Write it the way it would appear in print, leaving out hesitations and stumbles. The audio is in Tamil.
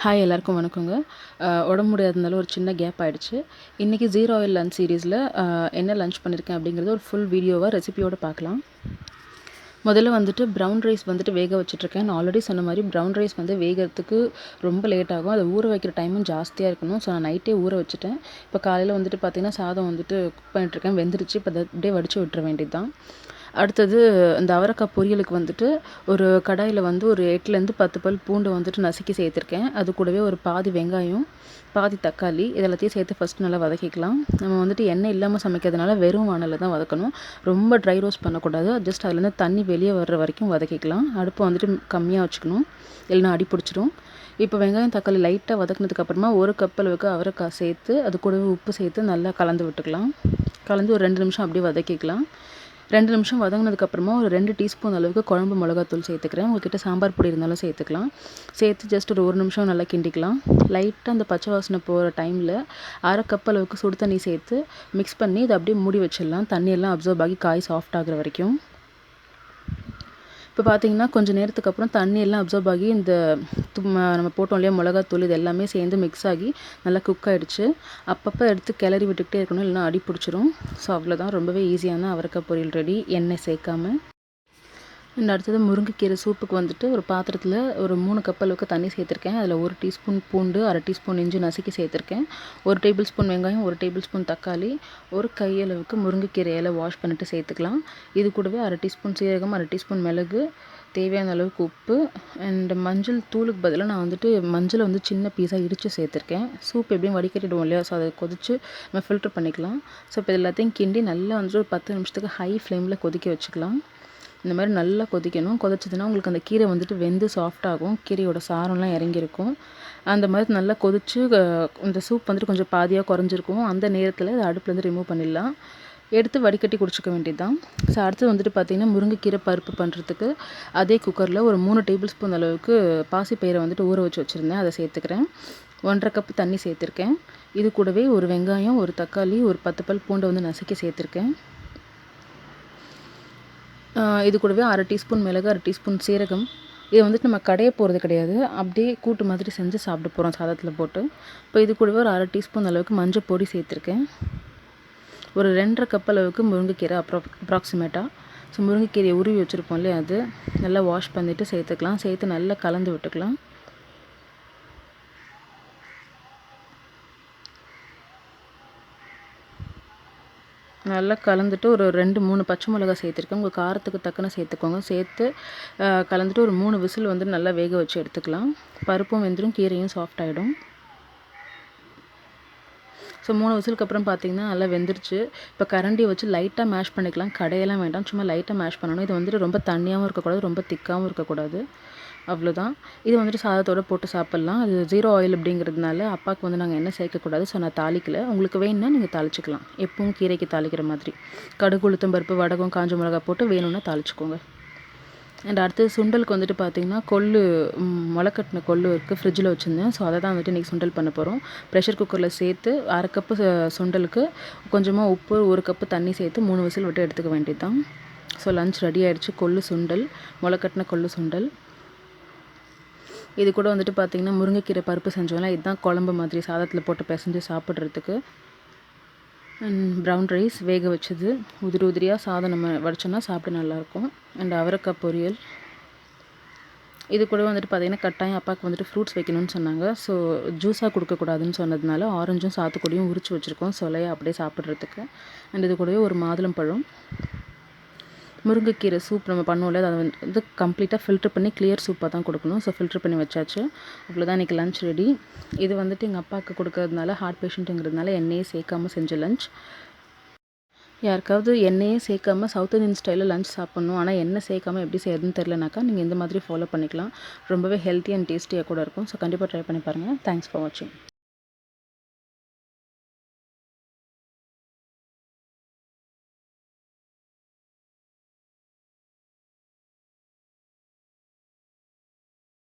ஹாய் எல்லாருக்கும் வணக்கங்க. உடம்பு முடியாததுனால ஒரு சின்ன கேப் ஆயிடுச்சு. இன்றைக்கி ஜீரோ ஆயில் லஞ்ச் சீரீஸில் என்ன லஞ்ச் பண்ணியிருக்கேன் அப்படிங்கிறது ஒரு ஃபுல் வீடியோவாக ரெசிபியோடு பார்க்கலாம். முதல்ல வந்துட்டு ப்ரௌன் ரைஸ் வந்துட்டு வேக வச்சுட்ருக்கேன். நான் ஆல்ரெடி சொன்ன மாதிரி ப்ரௌன் ரைஸ் வந்து வேகிறதுக்கு ரொம்ப லேட் ஆகும். அதை ஊற வைக்கிற டைமும் ஜாஸ்தியாக இருக்கணும். ஸோ நான் நைட்டே ஊற வச்சுட்டேன். இப்போ காலையில் வந்துட்டு பார்த்திங்கன்னா சாதம் வந்துட்டு குக் பண்ணிட்டுருக்கேன். வெந்துருச்சு. இப்போ அதை அப்படியே வடித்து விட்டுற வேண்டியது தான். அடுத்தது இந்த அவரைக்காய் பொரியலுக்கு வந்துட்டு ஒரு கடாயில் வந்து ஒரு 8லேருந்து 10 பல் பூண்டு வந்துட்டு நசுக்கி சேர்த்துருக்கேன். அது கூடவே ஒரு பாதி வெங்காயம், பாதி தக்காளி இது எல்லாத்தையும் சேர்த்து ஃபஸ்ட்டு நல்லா வதக்கிக்கலாம். நம்ம வந்துட்டு எண்ணெய் இல்லாமல் சமைக்கிறதுனால வெறும் வானலில் தான் வதக்கணும். ரொம்ப ட்ரை ரோஸ்ட் பண்ணக்கூடாது. ஜஸ்ட் அதுலேருந்து தண்ணி வெளியே வர்ற வரைக்கும் வதக்கிக்கலாம். அடுப்பை வந்துட்டு கம்மியாக வச்சுக்கணும், இல்லைனா அடி பிடிச்சிடும். இப்போ வெங்காயம் தக்காளி லைட்டாக வதக்கினதுக்கப்புறமா ஒரு கப் அளவுக்கு அவரைக்காய் சேர்த்து அது கூடவே உப்பு சேர்த்து நல்லா கலந்து விட்டுக்கலாம். கலந்து ஒரு 2 நிமிஷம் அப்படியே வதக்கிக்கலாம். 2 நிமிஷம் வதங்கினதுக்கப்புறமா ஒரு 2 டீஸ்பூன் அளவுக்கு குழம்பு மிளகாத்தூள் சேர்த்துக்கிறேன். உங்கள்கிட்ட சாம்பார் பொடி இருந்தாலும் சேர்த்துக்கலாம். சேர்த்து ஜஸ்ட் ஒரு 1 நிமிஷம் நல்லா கிண்டிக்கலாம். லைட்டாக அந்த பச்சை வாசனை போகிற டைமில் அரை கப் அளவுக்கு சுடு தண்ணி சேர்த்து மிக்ஸ் பண்ணி இதை அப்படியே மூடி வச்சிடலாம். தண்ணியெல்லாம் அப்சர்வ் ஆகி காய் சாஃப்ட் ஆகிற வரைக்கும். இப்போ பார்த்தீங்கன்னா கொஞ்சம் நேரத்துக்கு அப்புறம் தண்ணி எல்லாம் அப்சர்வ் ஆகி இந்த நம்ம போட்டோம் இல்லையா மிளகாத்தூள் இது எல்லாமே சேர்ந்து மிக்ஸ் ஆகி நல்லா குக் ஆகிடுச்சு. அப்பப்போ எடுத்து கிளறி விட்டுக்கிட்டே இருக்கணும், இல்லைனா அடி பிடிச்சிரும். ஸோ அவ்வளோதான், ரொம்பவே ஈஸியான அவரைக்காய் பொரியல் ரெடி, எண்ணெய் சேர்க்காமல். அடுத்தது முருங்கைக்கீரை சூப்புக்கு வந்துட்டு ஒரு பாத்திரத்தில் ஒரு 3 கப் அளவுக்கு தண்ணி சேர்த்துருக்கேன். அதில் 1 டீஸ்பூன் பூண்டு, அரை டீஸ்பூன் இஞ்சி நசுக்கி சேர்த்துருக்கேன். 1 டேபிள் ஸ்பூன் வெங்காயம், 1 டேபிள் ஸ்பூன் தக்காளி, ஒரு கையளவுக்கு முருங்கைக்கீரையில் வாஷ் பண்ணிவிட்டு சேர்த்துக்கலாம். இது கூடவே அரை டீஸ்பூன் சீரகம், அரை டீஸ்பூன் மிளகு, தேவையான அளவுக்கு உப்பு அண்ட் மஞ்சள் தூளுக்கு பதிலாக நான் வந்துட்டு மஞ்சளை வந்து சின்ன பீஸாக இடித்து சேர்த்துருக்கேன். சூப் எப்படியும் வடிகட்டிடுவோம் இல்லையா, ஸோ அதை கொதித்து நம்ம ஃபில்ட்ரு பண்ணிக்கலாம். ஸோ இப்போ எல்லாத்தையும் கிண்டி நல்லா வந்துட்டு ஒரு 10 நிமிஷத்துக்கு ஹை ஃப்ளேமில் கொதிக்க வச்சுக்கலாம். இந்த மாதிரி நல்லா கொதிக்கணும். கொதிச்சதுன்னா உங்களுக்கு அந்த கீரை வந்துட்டு வெந்து சாஃப்டாகும், கீரையோட சாரம்லாம் இறங்கியிருக்கும். அந்த மாதிரி நல்லா கொதித்து இந்த சூப் வந்துட்டு கொஞ்சம் பாதியாக குறைஞ்சிருக்கும். அந்த நேரத்தில் அதை அடுப்புலேருந்து ரிமூவ் பண்ணிடலாம். எடுத்து வடிகட்டி குடிச்சிக்க வேண்டியது தான். ஸோ அடுத்து வந்துட்டு பார்த்திங்கன்னா முருங்கைக்கீரை பருப்பு பண்ணுறதுக்கு அதே குக்கரில் ஒரு 3 டேபிள் ஸ்பூன் அளவுக்கு பாசிப்பயிரை வந்துட்டு ஊற வச்சு வச்சுருந்தேன். அதை சேர்த்துக்கிறேன். 1½ கப் தண்ணி சேர்த்துருக்கேன். இது கூடவே ஒரு வெங்காயம், ஒரு தக்காளி, ஒரு 10 பல் பூண்டை வந்து நசுக்கி சேர்த்துருக்கேன். இது கூடவே அரை டீஸ்பூன் மிளகு, அரை டீஸ்பூன் சீரகம். இது வந்துட்டு நம்ம கடைய போகிறது கிடையாது, அப்படியே கூட்டு மாதிரி செஞ்சு சாப்பிட போகிறோம் சாதத்தில் போட்டு. இப்போ இது கூடவே ஒரு அரை டீஸ்பூன் அளவுக்கு மஞ்சள் பொடி சேர்த்துருக்கேன். ஒரு 2½ கப் அளவுக்கு முருங்கைக்கீரை அப்ராக்சிமேட்டாக. ஸோ முருங்கைக்கீரையை உருவி வச்சுருப்போம் இல்லையா, அது நல்லா வாஷ் பண்ணிவிட்டு சேர்த்துக்கலாம். சேர்த்து நல்லா கலந்து விட்டுக்கலாம். நல்லா கலந்துட்டு ஒரு 2-3 பச்சை மிளகாய் சேர்த்துருக்கேன். உங்கள் காரத்துக்கு தக்கன சேர்த்துக்கோங்க. சேர்த்து கலந்துட்டு ஒரு 3 விசில் வந்து நல்லா வேக வச்சு எடுத்துக்கலாம். பருப்பும் வெந்துடும், கீரையும் சாஃப்ட் ஆகிடும். ஸோ 3 விசிலுக்கு அப்புறம் பார்த்திங்கன்னா நல்லா வெந்துருச்சு. இப்போ கரண்டியை வச்சு லைட்டாக மேஷ் பண்ணிக்கலாம். கடையெல்லாம் வேண்டாம், சும்மா லைட்டாக மேஷ் பண்ணணும். இது வந்துட்டு ரொம்ப தண்ணியாகவும் இருக்கக்கூடாது, ரொம்ப திக்காகவும் இருக்கக்கூடாது. அவ்வளோதான். இது வந்துட்டு சாதத்தோடு போட்டு சாப்பிட்லாம். அது ஜீரோ ஆயில் அப்படிங்கிறதுனால அப்பாவுக்கு வந்து நாங்கள் எண்ணெய் சேர்க்கக்கூடாது. ஸோ நான் தாளிக்கல. உங்களுக்கு வேணும்னா நீங்கள் தாளிச்சிக்கலாம், எப்பவும் கீரைக்கு தாளிக்கிற மாதிரி. கடுகு, உளுத்தம் பருப்பு, வடகம், காஞ்ச மிளகா போட்டு வேணும்னா தாளிச்சிக்கோங்க. அண்ட் அடுத்தது சுண்டலுக்கு வந்துட்டு பார்த்திங்கன்னா முளைக்கட்டின கொள்ளு இருக்குது, ஃப்ரிட்ஜில் வச்சுருந்தேன். ஸோ அதை தான் வந்துட்டு இன்றைக்கி சுண்டல் பண்ண போகிறோம். ப்ரெஷர் குக்கரில் சேர்த்து அரை கப்பு சுண்டலுக்கு கொஞ்சமாக உப்பு, 1 கப்பு தண்ணி சேர்த்து 3 விசில் விட்டு எடுத்துக்க வேண்டியது தான். ஸோ லஞ்ச் ரெடி ஆகிடுச்சு. கொள்ளு சுண்டல், முளைக்கட்டின கொள்ளு சுண்டல். இது கூட வந்துட்டு பார்த்திங்கன்னா முருங்கைக்கீரை பருப்பு செஞ்சோம்னா இதுதான் குழம்பு மாதிரி சாதத்தில் போட்டு பிசைஞ்சு சாப்பிட்றதுக்கு. அண்ட் ப்ரௌன் ரைஸ் வேக வச்சது உதிரி உதிரியாக சாதம் நம்ம வடிச்சோன்னா சாப்பிட நல்லாயிருக்கும். அண்ட் அவரைக்காய் பொரியல். இது கூட வந்துட்டு பார்த்திங்கன்னா கட்டாயம் அப்பாவுக்கு வந்துட்டு ஃப்ரூட்ஸ் வைக்கணும்னு சொன்னாங்க. ஸோ ஜூஸாக கொடுக்கக்கூடாதுன்னு சொன்னதுனால ஆரஞ்சும் சாத்துக்குடியும் உரிச்சு வச்சுருக்கோம், சொலையாக அப்படியே சாப்பிட்றதுக்கு. அண்ட் இது கூடவே ஒரு மாதுளம்பழம். முருங்கைக்கீரை சூப் நம்ம பண்ணுவோம்ல, அதை வந்து கம்ப்ளீட்டாக ஃபில்ட்ரு பண்ணி கிளியர் சூப்பாக தான் கொடுக்கணும். ஸோ ஃபில்ட்ரு பண்ணி வச்சாச்சு. அவ்வளோதான், இன்றைக்கி லஞ்ச் ரெடி. இது வந்துட்டு எங்கள் அப்பாவுக்கு கொடுக்கறதுனால ஹார்ட் பேஷண்ட்டுங்கிறதுனால எண்ணெயே சேர்க்காமல் செஞ்ச லஞ்ச். யாருக்காவது எண்ணெயே சேர்க்காமல் சவுத் இந்தியன் ஸ்டைலில் லஞ்ச் சாப்பிட்ணும், ஆனால் எண்ணெய் சேர்க்காமல் எப்படி செய்யறதுன்னு தெரிலனாக்கா நீங்கள் இந்த மாதிரி ஃபாலோ பண்ணிக்கலாம். ரொம்பவே ஹெல்த்தி அண்ட் டேஸ்டியாக கூட இருக்கும். ஸோ கண்டிப்பாக ட்ரை பண்ணி பாருங்கள். தேங்க்ஸ் ஃபார் வாட்சிங்.